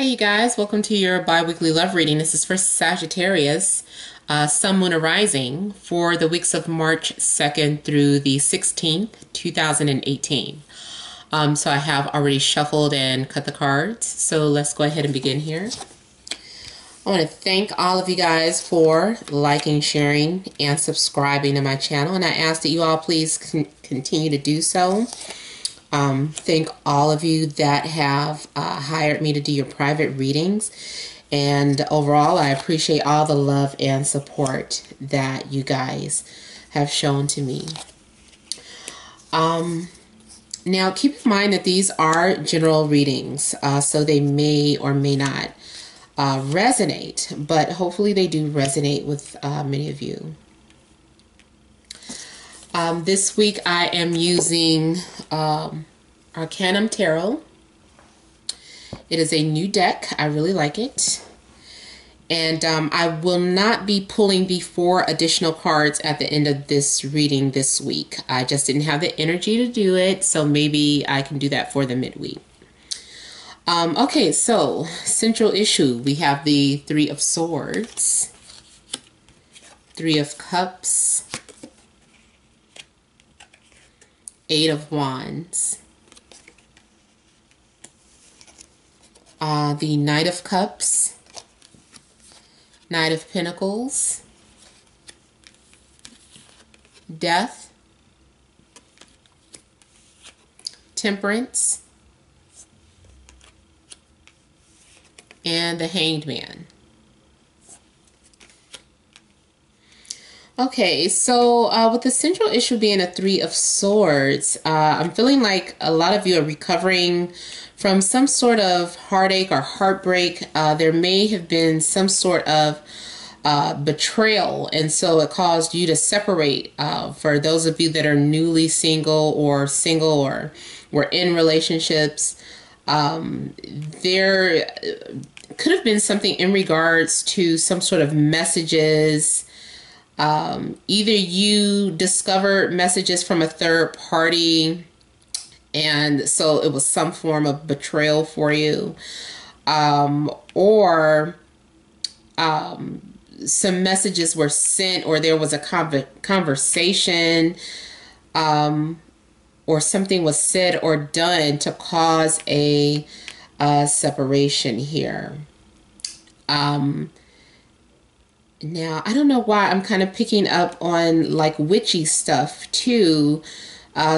Hey you guys, welcome to your bi-weekly love reading. This is for Sagittarius, Sun, Moon, Rising for the weeks of March 2nd through the 16th, 2018. So I have already shuffled and cut the cards. So let's go ahead and begin here. I want to thank all of you guys for liking, sharing, and subscribing to my channel. And I ask that you all please continue to do so. Thank all of you that have hired me to do your private readings. And overall, I appreciate all the love and support that you guys have shown to me. Now, keep in mind that these are general readings, so they may or may not resonate, but hopefully they do resonate with many of you. This week I am using Arcanum Tarot. It is a new deck. I really like it. And I will not be pulling the 4 additional cards at the end of this reading this week. I just didn't have the energy to do it, so maybe I can do that for the midweek. Okay, so central issue. We have the 3 of Swords, 3 of Cups, 8 of Wands, the Knight of Cups, Knight of Pentacles, Death, Temperance, and the Hanged Man. Okay, so with the central issue being a 3 of Swords, I'm feeling like a lot of you are recovering from some sort of heartache or heartbreak. There may have been some sort of betrayal, and so it caused you to separate. For those of you that are newly single or were in relationships, there could have been something in regards to some sort of messages. Either you discovered messages from a third party, and so it was some form of betrayal for you, or some messages were sent, or there was a conversation, or something was said or done to cause a separation here. Now, I don't know why I'm kind of picking up on like witchy stuff too.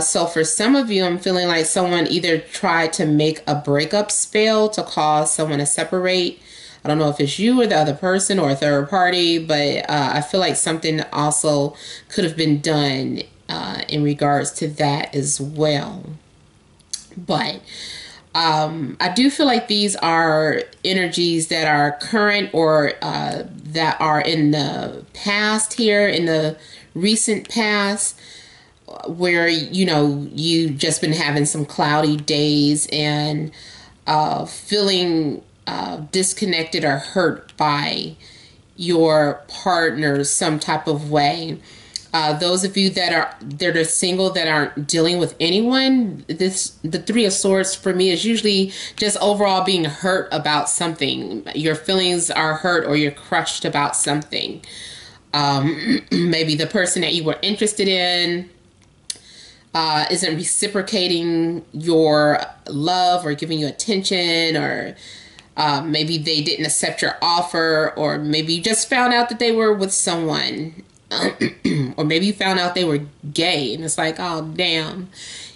So for some of you, I'm feeling like someone either tried to make a breakup spell to cause someone to separate. I don't know if it's you or the other person or a third party, but I feel like something also could have been done in regards to that as well. But I do feel like these are energies that are current or that are in the past here, in the recent past, where, you know, you've just been having some cloudy days and feeling disconnected or hurt by your partner some type of way. Those of you that are single, that aren't dealing with anyone, the 3 of Swords for me is usually just overall being hurt about something. Your feelings are hurt or you're crushed about something. Maybe the person that you were interested in isn't reciprocating your love or giving you attention, or maybe they didn't accept your offer, or maybe you just found out that they were with someone. Or maybe you found out they were gay and it's like, oh damn,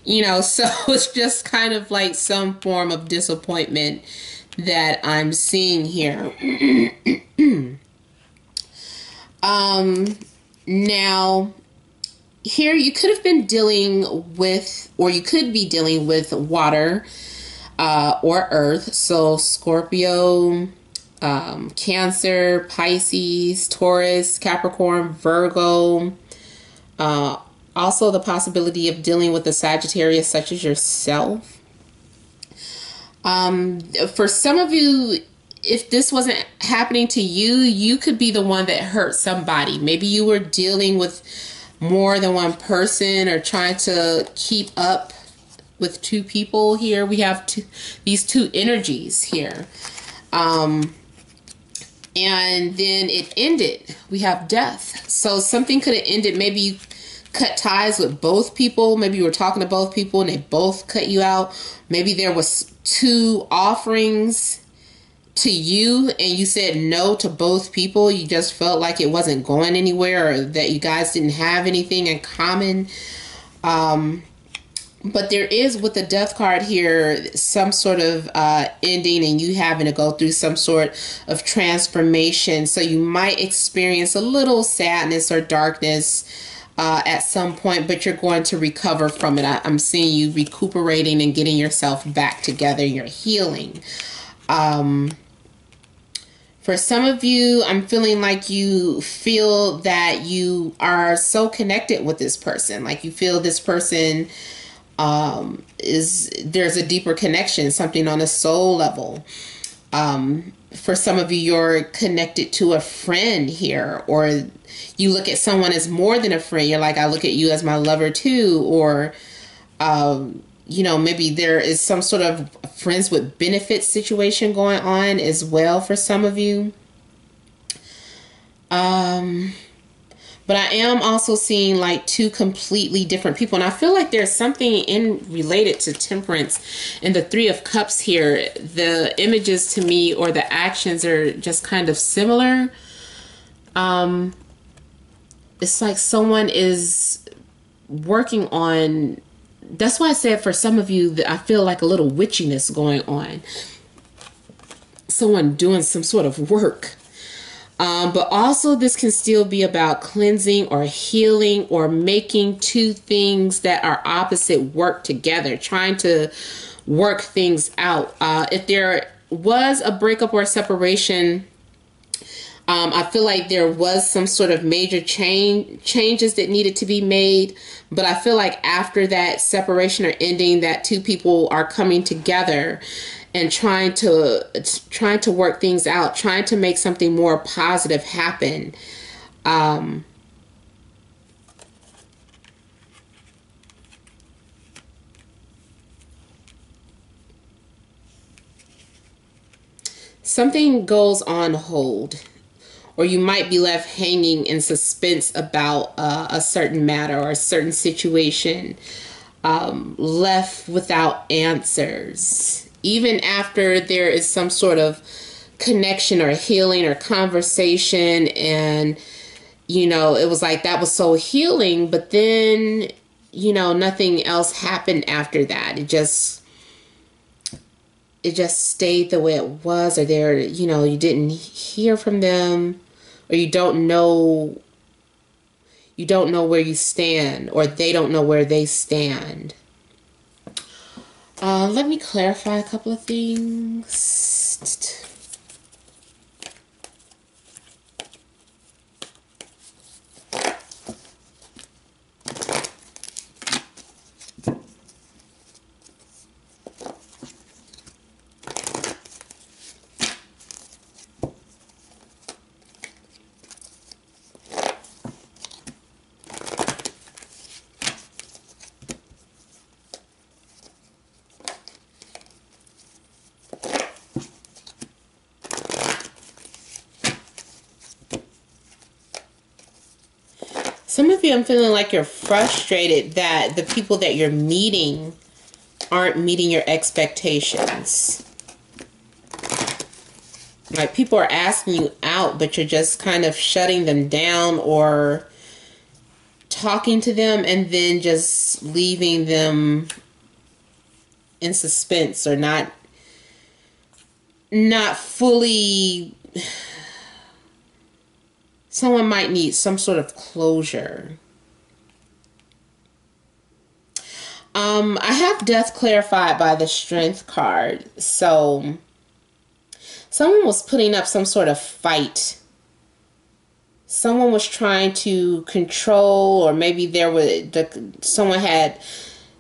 you know. So it's just kind of like some form of disappointment that I'm seeing here. Now here you could have been dealing with, or you could be dealing with water or earth. So Scorpio, Cancer, Pisces, Taurus, Capricorn, Virgo. Also the possibility of dealing with a Sagittarius such as yourself. For some of you, if this wasn't happening to you, you could be the one that hurt somebody. Maybe you were dealing with more than one person or trying to keep up with 2 people here. We have these 2 energies here. And then it ended. We have death. So something could have ended. Maybe you cut ties with both people. Maybe you were talking to both people and they both cut you out. Maybe there was two offerings to you and you said no to both people. You just felt like it wasn't going anywhere, or that you guys didn't have anything in common. But there is, with the death card here, some sort of ending, and you having to go through some sort of transformation. So you might experience a little sadness or darkness at some point, but you're going to recover from it. I'm seeing you recuperating and getting yourself back together. You're healing. For some of you, I'm feeling like you feel that you are so connected with this person. Like you feel this person there's a deeper connection, something on a soul level. For some of you, you're connected to a friend here, or you look at someone as more than a friend. You're like, I look at you as my lover too, or maybe there is some sort of friends with benefits situation going on as well for some of you. But I am also seeing like two completely different people. And I feel like there's something related to temperance in the Three of Cups here. The images to me, or the actions, are just kind of similar. It's like someone is working on, that's why I said for some of you that I feel like a little witchiness going on. Someone doing some sort of work. But also this can still be about cleansing or healing, or making two things that are opposite work together, trying to work things out. If there was a breakup or a separation, I feel like there was some sort of major changes that needed to be made. But I feel like after that separation or ending, that two people are coming together and trying to work things out, trying to make something more positive happen. Something goes on hold, or you might be left hanging in suspense about a certain matter or a certain situation, left without answers. Even after there is some sort of connection or healing or conversation, and, it was like that was so healing, but then, nothing else happened after that. It just stayed the way it was, or you didn't hear from them, or you don't know where you stand, or they don't know where they stand. Let me clarify a couple of things. Some of you, I'm feeling like you're frustrated that the people that you're meeting aren't meeting your expectations. Like people are asking you out, but you're just kind of shutting them down, or talking to them and then just leaving them in suspense, or not fully. Someone might need some sort of closure. I have death clarified by the Strength card. So someone was putting up some sort of fight. Someone was trying to control, or maybe someone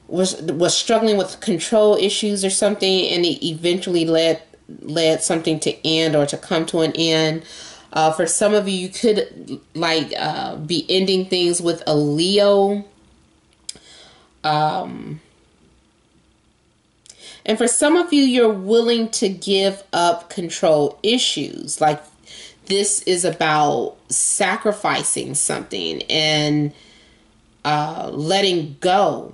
was struggling with control issues or something, and it eventually led something to end, or to come to an end. For some of you, you could be ending things with a Leo. And And for some of you, you're willing to give up control issues. Like this is about sacrificing something and letting go.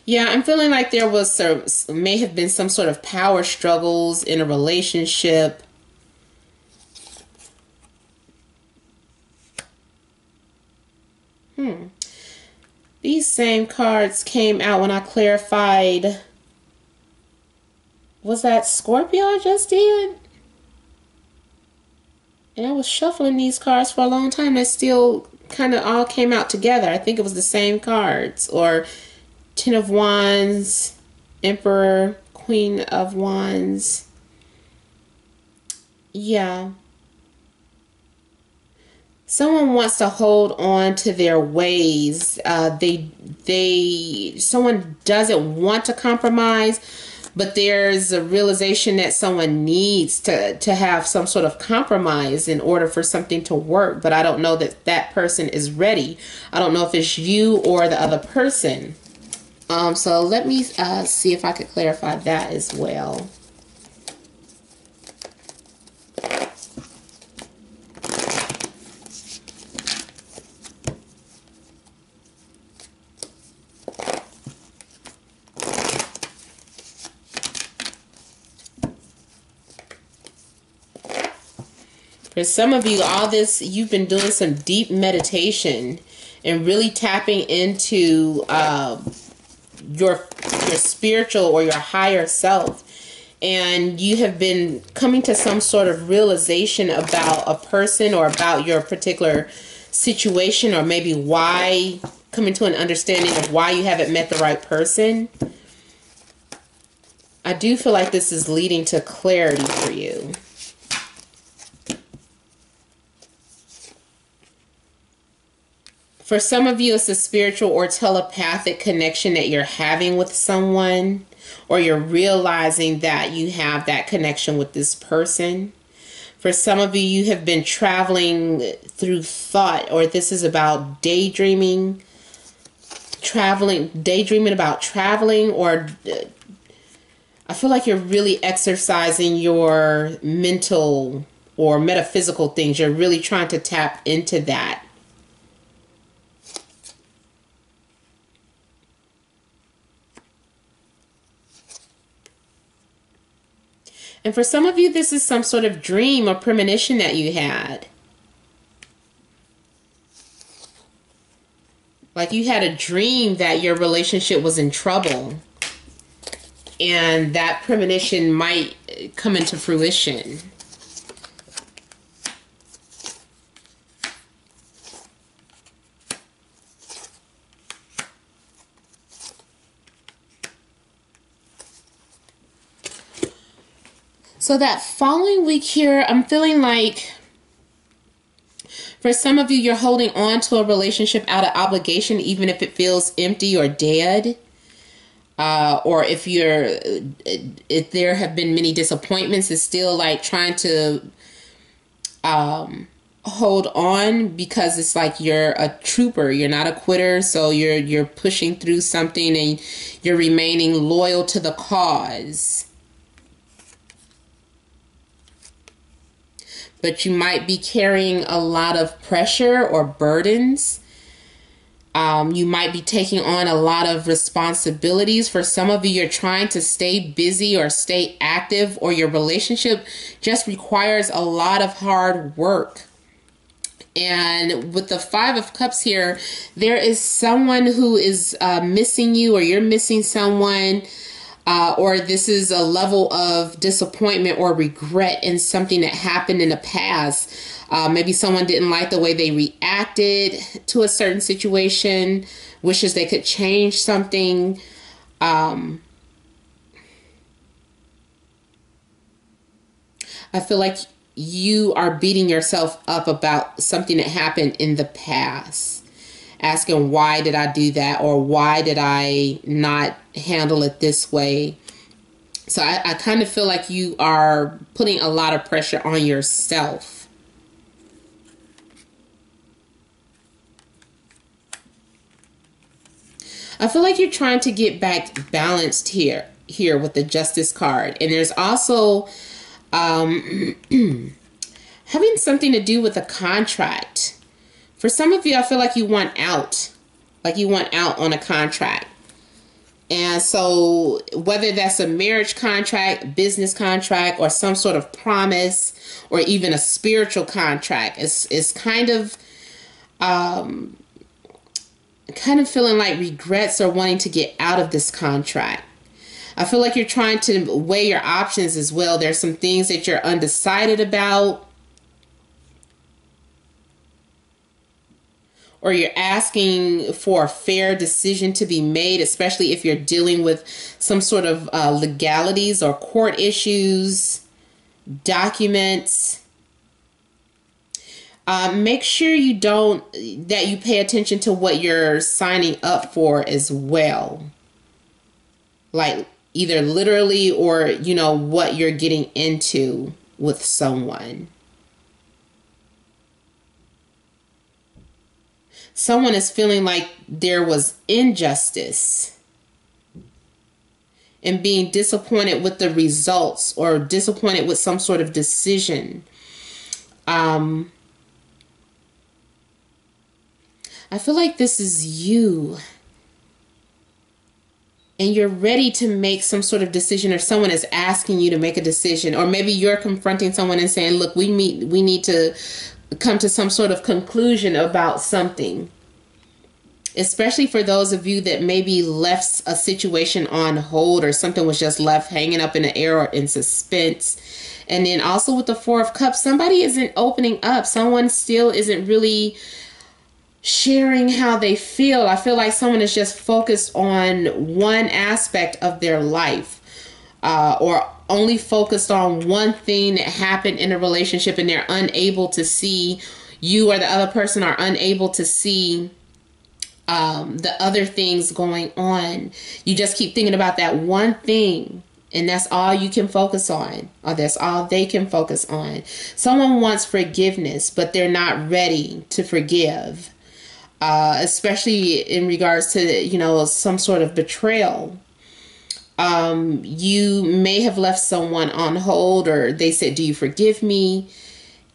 Yeah, I'm feeling like there was may have been some sort of power struggles in a relationship. These same cards came out when I clarified. Was that Scorpio I just did? And I was shuffling these cards for a long time. They still kind of all came out together. I think it was the same cards. Or Ten of Wands, Emperor, Queen of Wands. Yeah. Someone wants to hold on to their ways. Someone doesn't want to compromise, but there's a realization that someone needs to have some sort of compromise in order for something to work. But I don't know that that person is ready. I don't know if it's you or the other person. So let me see if I could clarify that as well. For some of you, all this, you've been doing some deep meditation and really tapping into your spiritual or your higher self. And you have been coming to some sort of realization about a person or about your particular situation, or maybe why, coming to an understanding of why you haven't met the right person. I do feel like this is leading to clarity for you. For some of you, it's a spiritual or telepathic connection that you're having with someone, or you're realizing that you have that connection with this person. For some of you, you have been traveling through thought, or this is about daydreaming, daydreaming about traveling, or I feel like you're really exercising your mental or metaphysical things. You're really trying to tap into that. And for some of you, this is some sort of dream or premonition that you had. Like you had a dream that your relationship was in trouble. And that premonition might come into fruition. So that following week here, I'm feeling like for some of you, you're holding on to a relationship out of obligation, even if it feels empty or dead. Or if there have been many disappointments, it's still like trying to hold on, because it's like you're a trooper. You're not a quitter. So you're pushing through something and you're remaining loyal to the cause. But you might be carrying a lot of pressure or burdens. You might be taking on a lot of responsibilities. For some of you, you're trying to stay busy or stay active, or your relationship just requires a lot of hard work. And with the Five of Cups here, there is someone who is missing you, or you're missing someone. Or this is a level of disappointment or regret in something that happened in the past. Maybe someone didn't like the way they reacted to a certain situation, wishes they could change something. I feel like you are beating yourself up about something that happened in the past. Asking, why did I do that? Or why did I not handle it this way? So I kind of feel like you are putting a lot of pressure on yourself. I feel like you're trying to get back balanced here with the Justice card. And there's also having something to do with a contract. For some of you, I feel like you want out. Like you want out on a contract. And so whether that's a marriage contract, business contract, or some sort of promise, or even a spiritual contract, it's kind of feeling like regrets or wanting to get out of this contract. I feel like you're trying to weigh your options as well. There's some things that you're undecided about. Or you're asking for a fair decision to be made, especially if you're dealing with some sort of legalities or court issues, documents. Make sure that you pay attention to what you're signing up for as well. Like either literally or, what you're getting into with someone. Someone is feeling like there was injustice and being disappointed with the results or disappointed with some sort of decision. I feel like this is you and you're ready to make some sort of decision, or someone is asking you to make a decision, or maybe you're confronting someone and saying, look, we need to come to some sort of conclusion about something. Especially for those of you that maybe left a situation on hold, or something was just left hanging up in the air or in suspense. And then also with the Four of Cups, somebody isn't opening up. Someone still isn't really sharing how they feel. I feel like someone is just focused on one aspect of their life, or only focused on one thing that happened in a relationship, and they're unable to see, you or the other person are unable to see the other things going on. You just keep thinking about that one thing, and that's all you can focus on, or that's all they can focus on. Someone wants forgiveness, but they're not ready to forgive, especially in regards to, some sort of betrayal. You may have left someone on hold, or they said, do you forgive me?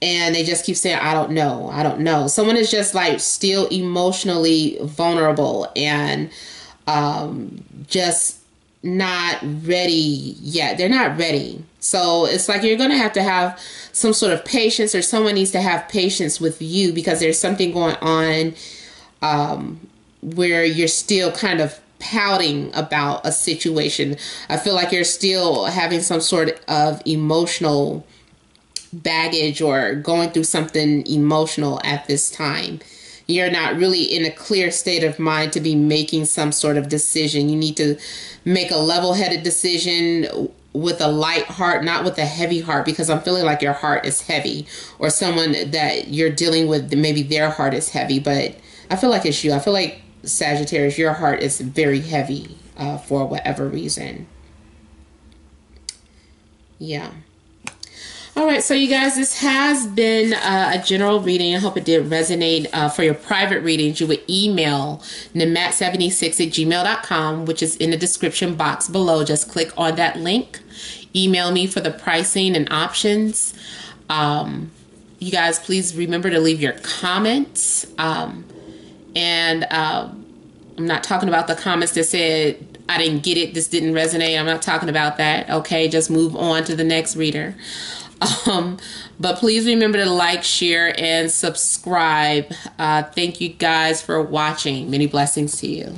And they just keep saying, I don't know. Someone is just like still emotionally vulnerable and just not ready yet. They're not ready. So it's like you're going to have some sort of patience, or someone needs to have patience with you, because there's something going on where you're still kind of pouting about a situation. I feel like you're still having some sort of emotional baggage or going through something emotional at this time. You're not really in a clear state of mind to be making some sort of decision. You need to make a level-headed decision with a light heart, not with a heavy heart, because I'm feeling like your heart is heavy, or someone that you're dealing with, maybe their heart is heavy, but I feel like it's you. I feel like, Sagittarius, your heart is very heavy for whatever reason. Yeah. All right, so you guys, this has been a general reading. I hope it did resonate. For your private readings, you would email namat76@gmail.com, which is in the description box below. Just click on that link. Email me for the pricing and options. You guys, please remember to leave your comments. And I'm not talking about the comments that said, I didn't get it, this didn't resonate. I'm not talking about that. Okay, just move on to the next reader. But please remember to like, share, and subscribe. Thank you guys for watching. Many blessings to you.